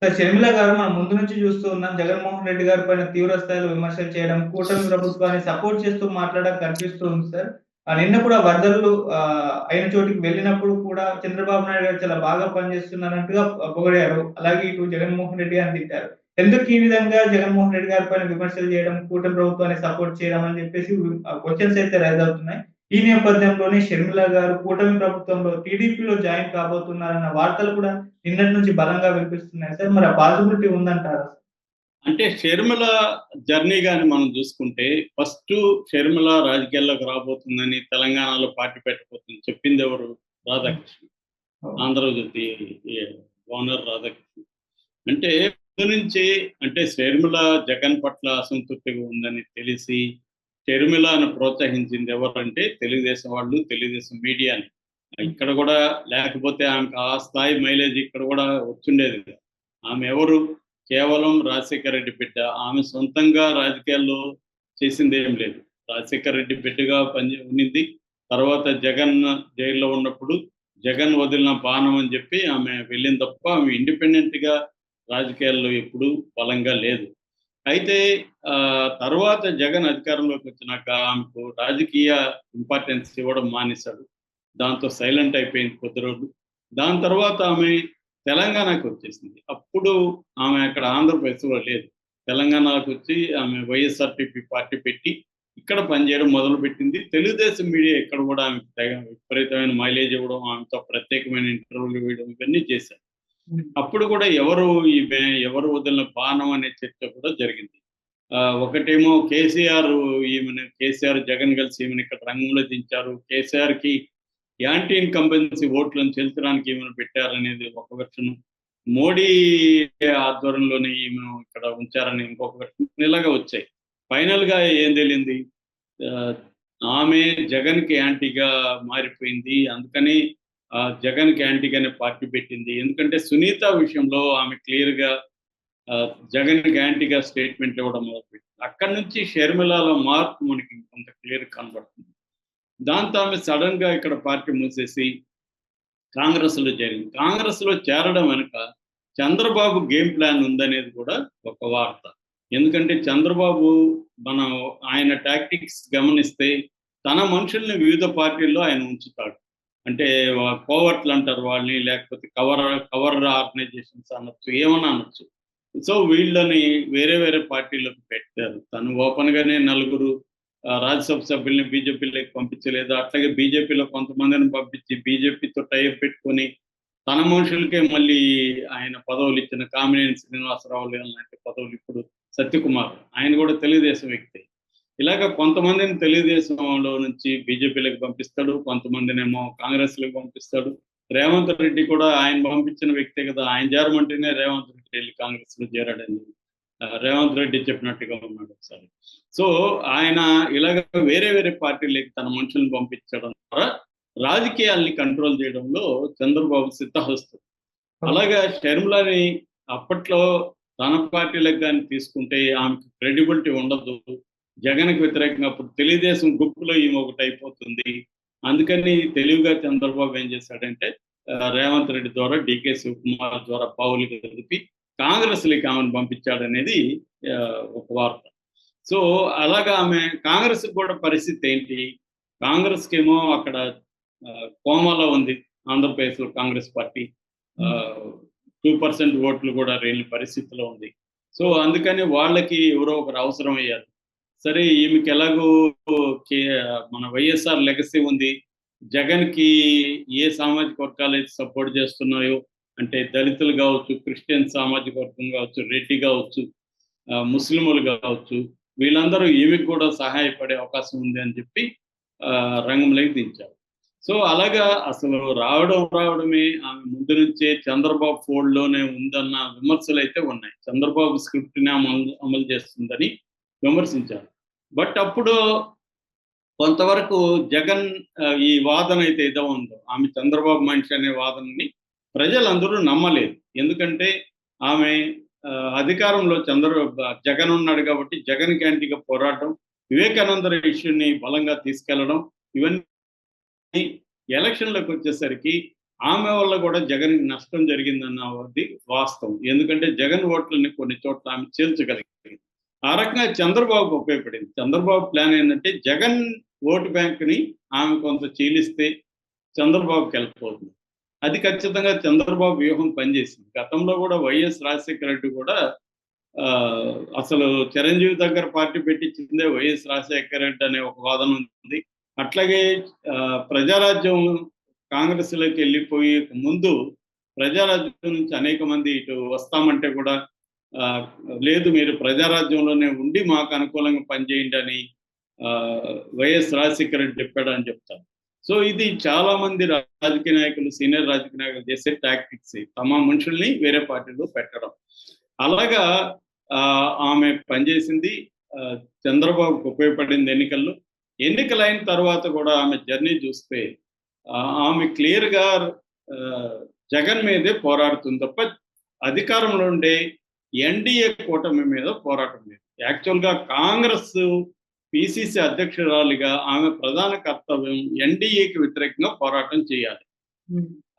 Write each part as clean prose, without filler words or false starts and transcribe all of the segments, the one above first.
Sir Sharmila గారు మనం ముందు నుంచి చూస్తూ ఉన్నాం. జగన్మోహన్ రెడ్డి గారి పైన తీవ్ర స్థాయిలో విమర్శలు చేయడం, కూటమి ప్రభుత్వాన్ని సపోర్ట్ చేస్తూ మాట్లాడడం కనిపిస్తూ ఉంది సార్. నిన్న కూడా వరదలు అయిన చోటికి వెళ్ళినప్పుడు కూడా చంద్రబాబు నాయుడు గారు చాలా బాగా పనిచేస్తున్నారంటగా పొగిడారు. అలాగే ఇటు జగన్మోహన్ రెడ్డి గారిని తిట్టారు. ఎందుకు ఈ విధంగా జగన్మోహన్ రెడ్డి గారి పైన విమర్శలు చేయడం, కూటమి ప్రభుత్వాన్ని సపోర్ట్ చేయడం అని చెప్పేసి క్వెషన్స్ అయితే రైజ్ అవుతున్నాయి. ఈ నేపథ్యంలోనే షర్మిల గారు కూటమి ప్రభుత్వంలో టీడీపీలో జాయిన్ కాబోతున్నారన్న వార్తలు కూడా నిన్నటి నుంచి బలంగా వినిపిస్తున్నాయి సార్. మరి ఆ పాసిబిలిటీ ఉందంటారా? అంటే షర్మిల జర్నీ గాని మనం చూసుకుంటే ఫస్ట్ షర్మిల రాజకీయాల్లోకి రాబోతుందని తెలంగాణలో పార్టీ పెట్టబోతుంది చెప్పింది ఎవరు? రాధాకృష్ణ. ఆంధ్రజ్యోతి ఓనర్ రాధాకృష్ణ. అంటే ముందు నుంచి అంటే షర్మిల జగన్ పట్ల అసంతృప్తిగా ఉందని తెలిసి షర్మిలను ప్రోత్సహించింది ఎవరంటే తెలుగుదేశం వాళ్ళు, తెలుగుదేశం మీడియాని. ఇక్కడ కూడా లేకపోతే ఆమెకు ఆ స్థాయి మైలేజ్ ఇక్కడ కూడా వచ్చుండేది కదా. ఆమె ఎవరు? కేవలం రాజశేఖర రెడ్డి బిడ్డ. ఆమె సొంతంగా రాజకీయాల్లో చేసింది ఏం లేదు. రాజశేఖర రెడ్డి బిడ్డగా ఉన్నింది. తర్వాత జగన్ జైల్లో ఉన్నప్పుడు జగన్ వదిలిన బాణం అని చెప్పి ఆమె వెళ్ళింది తప్ప ఆమె ఇండిపెండెంట్‌గా రాజకీయాల్లో ఎప్పుడూ బలంగా లేదు. అయితే తర్వాత జగన్ అధికారంలోకి వచ్చినాక ఆమెకు రాజకీయ ఇంపార్టెన్స్ ఇవ్వడం మానేశాడు. దాంతో సైలెంట్ అయిపోయింది కొద్ది రోజులు. దాని తర్వాత ఆమె తెలంగాణకు వచ్చేసింది. అప్పుడు ఆమె అక్కడ ఆంధ్రప్రదేశ్‌లో లేదు. తెలంగాణకు వచ్చి ఆమె వైఎస్ఆర్‌టీపీ పార్టీ పెట్టి ఇక్కడ పనిచేయడం మొదలుపెట్టింది. తెలుగుదేశం మీడియా ఇక్కడ కూడా ఆమెకు విపరీతమైన మైలేజ్ ఇవ్వడం, ఆమెతో ప్రత్యేకమైన ఇంటర్వ్యూలు ఇవ్వడం ఇవన్నీ చేశారు. అప్పుడు కూడా ఎవరు వదిలిన బాణం అనే చర్చ కూడా జరిగింది. ఒకటేమో కేసీఆర్ జగన్ కలిసి ఈమెను ఇక్కడ రంగంలో దించారు. కేసీఆర్‌కి యాంటీ ఇన్కంబెన్సీ ఓట్లను చెల్చడానికి ఈమెను పెట్టారనేది ఒక వెర్షన్. మోడీ ఆధ్వర్యంలోనే ఈమెను ఇక్కడ ఉంచారని ఇంకొక వెర్షన్. ఇలాగా వచ్చాయి. ఫైనల్‌గా ఏం తేలింది? ఆమె జగన్‌కి యాంటీగా మారిపోయింది. అందుకని జగన్‌కి యాంటీగానే పార్టీ పెట్టింది. ఎందుకంటే సునీత విషయంలో ఆమె క్లియర్‌గా జగన్‌కి యాంటీగా స్టేట్మెంట్లు ఇవ్వడం మొదలుపెట్టింది. అక్కడి నుంచి షర్మిలలో మార్పు మనకి కొంత క్లియర్‌గా కనబడుతుంది. దాంతో ఆమె సడన్‌గా ఇక్కడ పార్టీ మూసేసి కాంగ్రెస్‌లో చేరింది. కాంగ్రెస్‌లో చేరడం వెనుక చంద్రబాబు గేమ్ ప్లాన్ ఉందనేది కూడా ఒక వార్త. ఎందుకంటే చంద్రబాబు ఆయన టాక్టిక్స్ గమనిస్తే తన మనుషుల్ని వివిధ పార్టీల్లో ఆయన ఉంచుతాడు. అంటే కోవర్ట్లు అంటారు వాళ్ళని, లేకపోతే కవర్ ఆర్గనైజేషన్స్ అనొచ్చు, ఏమన్నా అనొచ్చు. సో వీళ్ళని వేరే వేరే పార్టీలకు పెట్టారు. తను ఓపెన్‌గానే నలుగురు రాజ్యసభ సభ్యుల్ని బీజేపీలోకి పంపించలేదు. అట్లాగే బీజేపీలో కొంతమందిని పంపించి బీజేపీతో టైఅప్ పెట్టుకొని తన మనుషులకే మళ్ళీ ఆయన పదవులు ఇచ్చిన కామినేని శ్రీనివాసరావు లాంటి పదవులు ఇప్పుడు సత్యకుమార్ ఆయన కూడా తెలుగుదేశం వ్యక్తి. ఇలాగ కొంతమందిని తెలుగుదేశంలో నుంచి బీజేపీలోకి పంపిస్తాడు, కొంతమందినేమో కాంగ్రెస్‌లోకి పంపిస్తాడు. రేవంత్ రెడ్డి కూడా ఆయన పంపించిన వ్యక్తే కదా. ఆయన చేరమంటేనే రేవంత్ రెడ్డి వెళ్ళి కాంగ్రెస్‌లో చేరాడని రేవంత్ రెడ్డి చెప్పినట్టుగా ఉన్నాడు ఒకసారి. సో ఆయన ఇలాగ వేరే వేరే పార్టీలకి తన మనుషులను పంపించడం ద్వారా రాజకీయాల్ని కంట్రోల్ చేయడంలో చంద్రబాబు సిద్ధహస్తుడు. అలాగా షర్మిలని అప్పట్లో తన పార్టీలకు కానీ తీసుకుంటే ఆమెకు క్రెడిబిలిటీ ఉండదు. జగన్‌కి వ్యతిరేకంగా అప్పుడు తెలుగుదేశం గుంపులో ఈమె ఒకటి అయిపోతుంది. అందుకని తెలివిగా చంద్రబాబు ఏం చేశాడంటే రేవంత్ రెడ్డి ద్వారా, డీకే శివకుమార్ ద్వారా పావులు కలిపి కాంగ్రెస్‌లోకి ఆమెను పంపించాడనేది ఒక వార్త. సో అలాగా ఆమె కాంగ్రెస్ కూడా పరిస్థితి ఏంటి? కాంగ్రెస్‌కేమో అక్కడ కోమాలో ఉంది. ఆంధ్రప్రదేశ్‌లో కాంగ్రెస్ పార్టీ 2% ఓట్లు కూడా లేని పరిస్థితిలో ఉంది. సో అందుకని వాళ్ళకి ఎవరో ఒకరు అవసరం అయ్యారు. సరే ఈమెకి ఎలాగో మన వైఎస్ఆర్ లెగసీ ఉంది. జగన్‌కి ఏ సామాజిక వర్గాలు అయితే సపోర్ట్ చేస్తున్నాయో అంటే దళితులు కావచ్చు, క్రిస్టియన్ సామాజిక వర్గం కావచ్చు, రెడ్డి కావచ్చు, ముస్లింలు కావచ్చు, వీళ్ళందరూ ఈమెకు కూడా సహాయపడే అవకాశం ఉంది అని చెప్పి రంగంలోకి దించారు. సో అలాగా అసలు రావడమే ఆమె ముందు నుంచే చంద్రబాబు ఫోల్డ్‌లోనే ఉందన్న విమర్శలు అయితే ఉన్నాయి. చంద్రబాబు స్క్రిప్ట్‌ని అమలు చేస్తుందని విమర్శించారు. బట్ అప్పుడు కొంతవరకు జగన్ ఈ వాదన అయితే ఏదో ఉందో ఆమె చంద్రబాబు మనిషి అనే వాదనని ప్రజలందరూ నమ్మలేదు. ఎందుకంటే ఆమె అధికారంలో జగన్ ఉన్నాడు కాబట్టి జగన్‌కి యాంటీగా పోరాటం, వివేకానంద ఇష్యూని బలంగా తీసుకెళ్లడం, ఇవన్నీ ఎలక్షన్‌లోకి వచ్చేసరికి ఆమె వల్ల కూడా జగన్ నష్టం జరిగిందన్నది వాస్తవం. ఎందుకంటే జగన్ ఓట్లని కొన్ని చోట్ల ఆమె చేర్చగలిగింది. ఆ రకంగా చంద్రబాబుకు ఉపయోగపడింది. చంద్రబాబు ప్లాన్ ఏంటంటే జగన్ ఓటు బ్యాంక్‌ని ఆమె కొంత చీలిస్తే చంద్రబాబుకి హెల్ప్ అవుతుంది. అది ఖచ్చితంగా చంద్రబాబు వ్యూహం పనిచేసింది. గతంలో కూడా వైఎస్ రాజశేఖర రెడ్డి కూడా అసలు చిరంజీవి దగ్గర పార్టీ పెట్టించిందే వైఎస్ రాజశేఖర రెడ్డి అనే ఒక వాదన ఉంది. అట్లాగే ప్రజారాజ్యం కాంగ్రెస్‌లోకి వెళ్ళిపోయే ముందు ప్రజారాజ్యం నుంచి అనేక మంది ఇటు వస్తామంటే కూడా ఆహ్, లేదు మీరు ప్రజారాజ్యంలోనే ఉండి మాకు అనుకూలంగా పనిచేయండి అని వైఎస్ రాజశేఖర రెడ్డి చెప్పాడని చెప్తారు. సో ఇది చాలా మంది రాజకీయ నాయకులు, సీనియర్ రాజకీయ నాయకులు చేసే టాక్టిక్స్. తమ మనుషుల్ని వేరే పార్టీలో పెట్టడం. అలాగా ఆమె పనిచేసింది. చంద్రబాబుకు ఉపయోగపడింది ఎన్నికల్లో. ఎన్నికలైన తర్వాత కూడా ఆమె జర్నీ చూస్తే ఆమె క్లియర్‌గా జగన్ మీదే పోరాడుతుంది తప్ప అధికారంలో ఉండే ఎన్‌డీఏ కూటమి మీద పోరాటం లేదు. యాక్చువల్‌గా కాంగ్రెస్ పీసీసీ అధ్యక్షురాలిగా ఆమె ప్రధాన కర్తవ్యం ఎన్‌డీఏకి వ్యతిరేకంగా పోరాటం చేయాలి.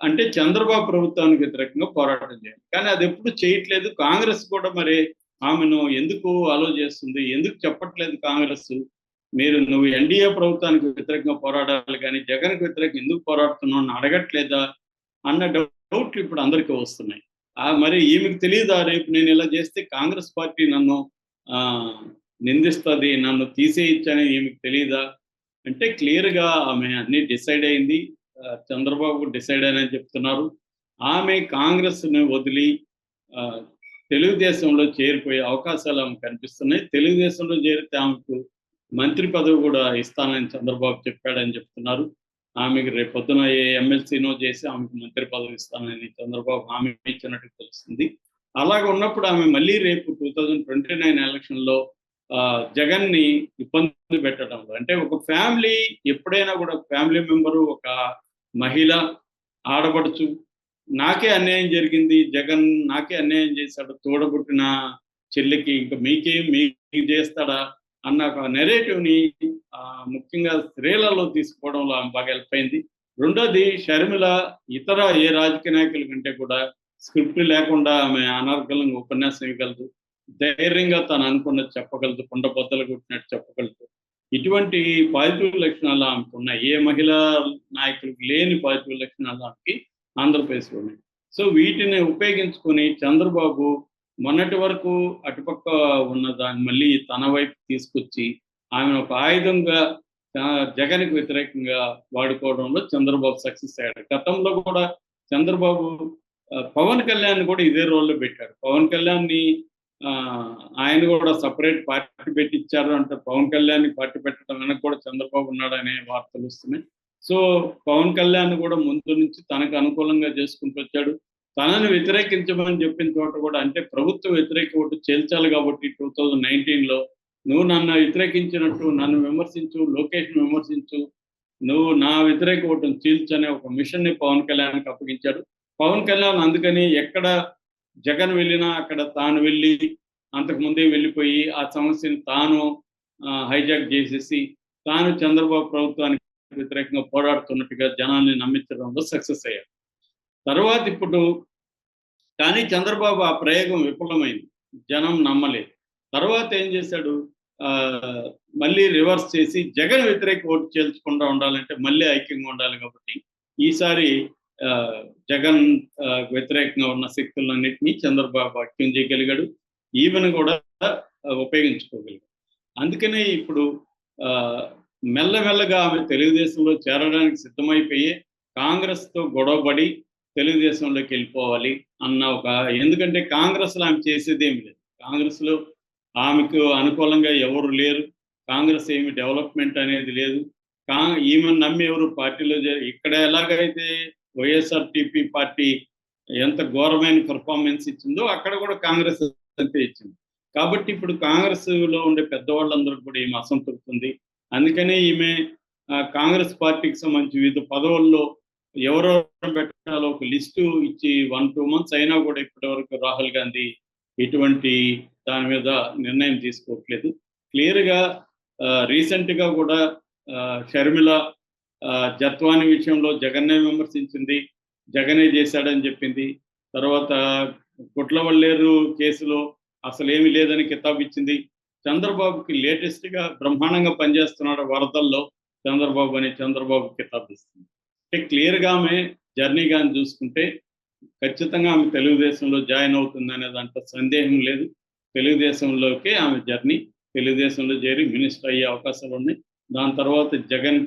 అంటే చంద్రబాబు ప్రభుత్వానికి వ్యతిరేకంగా పోరాటం చేయాలి. కానీ అది ఎప్పుడు చేయట్లేదు. కాంగ్రెస్ కూడా మరి ఆమెను ఎందుకు అలో చేస్తుంది? ఎందుకు చెప్పట్లేదు కాంగ్రెస్? నువ్వు ఎన్‌డీఏ ప్రభుత్వానికి వ్యతిరేకంగా పోరాడాలి కానీ జగన్‌కి వ్యతిరేకంగా ఎందుకు పోరాడుతున్నావు అని అడగట్లేదా? అన్న డౌట్లు ఇప్పుడు అందరికీ వస్తున్నాయి. మరి ఈమెకు తెలీదా రేపు నేను ఇలా చేస్తే కాంగ్రెస్ పార్టీ నన్ను నిందిస్తది, నన్ను తీసేయొచ్చని ఈమెకు తెలీదా? అంటే క్లియర్‌గా ఆమె అన్నీ డిసైడ్ అయింది. చంద్రబాబు డిసైడ్ అయ్యానని చెప్తున్నారు. ఆమె కాంగ్రెస్‌ని వదిలి తెలుగుదేశంలో చేరిపోయే అవకాశాలు ఆమెకు కనిపిస్తున్నాయి. తెలుగుదేశంలో చేరితే ఆమెకు మంత్రి పదవి కూడా ఇస్తానని చంద్రబాబు చెప్పాడని చెప్తున్నారు. ఆమెకు రేపొద్దున ఏ ఎమ్మెల్సీనో చేసి ఆమెకు మంత్రి పదవి ఇస్తానని చంద్రబాబు హామీ ఇచ్చినట్టు తెలుస్తుంది. అలాగ ఉన్నప్పుడు ఆమె మళ్ళీ రేపు 2029 ఎలక్షన్‌లో జగన్‌ని ఇబ్బంది పెట్టడంలో అంటే ఒక ఫ్యామిలీ ఎప్పుడైనా కూడా ఫ్యామిలీ మెంబరు, ఒక మహిళ, ఆడపడుచు నాకే అన్యాయం జరిగింది, జగన్ నాకే అన్యాయం చేశాడు, తోడబుట్టిన చెల్లికి ఇంక మీకు చేస్తాడా అన్న ఒక నెరేటివ్‌ని ముఖ్యంగా స్త్రీలలో తీసుకోవడంలో ఆమె బాగా హెల్ప్ అయింది. రెండోది షర్మిల ఇతర ఏ రాజకీయ నాయకుల కంటే కూడా స్క్రిప్ట్ లేకుండా ఆమె అనర్గళంగా ఉపన్యాసం ఇవ్వగలదు. ధైర్యంగా తను అనుకున్నది చెప్పగలదు. కుండ బద్దలు కొట్టినట్టు చెప్పగలదు. ఇటువంటి పాజిటివ్ లక్షణాలు ఆమెకున్నాయి. ఏ మహిళా నాయకుడికి లేని పాజిటివ్ లక్షణాలు ఆమెకి ఆంధ్రప్రదేశ్‌లో ఉన్నాయి. సో వీటిని ఉపయోగించుకొని చంద్రబాబు మొన్నటి వరకు అటుపక్క ఉన్న దాన్ని మళ్ళీ తన వైపు తీసుకొచ్చి ఆమెను ఒక ఆయుధంగా జగన్‌కి వ్యతిరేకంగా వాడుకోవడంలో చంద్రబాబు సక్సెస్ అయ్యాడు. గతంలో కూడా చంద్రబాబు పవన్ కళ్యాణ్ కూడా ఇదే రోల్‌లో పెట్టాడు. పవన్ కళ్యాణ్‌ని ఆయన కూడా సెపరేట్ పార్టీ పెట్టించారు అంటే పవన్ కళ్యాణ్‌ని పార్టీ పెట్టడం వెనక కూడా చంద్రబాబు ఉన్నాడనే వార్తలు వస్తున్నాయి. సో పవన్ కళ్యాణ్ కూడా ముందు నుంచి తనకు అనుకూలంగా చేసుకుంటూ వచ్చాడు. తనను వ్యతిరేకించమని చెప్పిన చోట కూడా అంటే ప్రభుత్వ వ్యతిరేక ఓటు చేల్చాలి కాబట్టి 2019లో నువ్వు నన్ను వ్యతిరేకించినట్టు నన్ను విమర్శించు, లోకేష్‌ని విమర్శించు, నువ్వు నా వ్యతిరేక ఓటును చీల్చు అనే ఒక మిషన్‌ని పవన్ కళ్యాణ్‌కి అప్పగించాడు. పవన్ కళ్యాణ్ అందుకని ఎక్కడ జగన్ వెళ్ళినా అక్కడ తాను వెళ్ళి అంతకుముందే వెళ్ళిపోయి ఆ సమస్యను తాను హైజాక్ చేసేసి తాను చంద్రబాబు ప్రభుత్వానికి వ్యతిరేకంగా పోరాడుతున్నట్టుగా జనాల్ని నమ్మించడంలో సక్సెస్ అయ్యాడు. తర్వాత ఇప్పుడు కానీ చంద్రబాబు ఆ ప్రయోగం విఫలమైంది. జనం నమ్మలేదు. తర్వాత ఏం చేశాడు? మళ్ళీ రివర్స్ చేసి జగన్ వ్యతిరేక ఓటు చేల్చకుండా ఉండాలంటే మళ్ళీ ఐక్యంగా ఉండాలి కాబట్టి ఈసారి జగన్ వ్యతిరేకంగా ఉన్న శక్తులన్నింటినీ చంద్రబాబు ఐక్యం చేయగలిగాడు. ఈమెను కూడా ఉపయోగించుకోగలిగాడు. అందుకనే ఇప్పుడు మెల్లమెల్లగా ఆమె తెలుగుదేశంలో చేరడానికి సిద్ధమైపోయి కాంగ్రెస్‌తో గొడవపడి తెలుగుదేశంలోకి వెళ్ళిపోవాలి అన్న ఎందుకంటే కాంగ్రెస్‌లో ఆమె చేసేదేమి లేదు. కాంగ్రెస్‌లో ఆమెకు అనుకూలంగా ఎవరు లేరు. కాంగ్రెస్ ఏమి డెవలప్‌మెంట్ అనేది లేదు. ఈమెను నమ్మి ఎవరు పార్టీలో ఇక్కడ ఎలాగైతే వైఎస్ఆర్‌టీపీ పార్టీ ఎంత ఘోరమైన పెర్ఫార్మెన్స్ ఇచ్చిందో అక్కడ కూడా కాంగ్రెస్ అంతే ఇచ్చింది. కాబట్టి ఇప్పుడు కాంగ్రెస్‌లో ఉండే పెద్దవాళ్ళందరూ కూడా ఈమె అసంతృప్తి ఉంది. అందుకనే ఈమె కాంగ్రెస్ పార్టీకి సంబంధించి వివిధ పదవుల్లో ఎవరెవరు పెట్టాలో ఒక లిస్టు ఇచ్చి 1-2 మంత్స్ అయినా కూడా ఇప్పటివరకు రాహుల్ గాంధీ ఎటువంటి దాని మీద నిర్ణయం తీసుకోవట్లేదు. క్లియర్‌గా రీసెంట్‌గా కూడా షర్మిల జత్వాని విషయంలో జగన్నే విమర్శించింది. జగనే చేశాడని చెప్పింది. తర్వాత కుట్లవల్లేరు కేసులో అసలేమీ లేదని కితాబు ఇచ్చింది. చంద్రబాబుకి లేటెస్ట్‌గా బ్రహ్మాండంగా పనిచేస్తున్నాడు వరదల్లో చంద్రబాబు అని చంద్రబాబు కితాబు ఇస్తుంది. అంటే క్లియర్‌గా ఆమె జర్నీ గాని చూసుకుంటే ఖచ్చితంగా ఆమె తెలుగుదేశంలో జాయిన్ అవుతుందనే దాంట్లో సందేహం లేదు. తెలుగుదేశంలోకే ఆమె జర్నీ. తెలుగుదేశంలో చేరి మినిస్టర్ అయ్యే అవకాశాలున్నాయి. దాని తర్వాత జగన్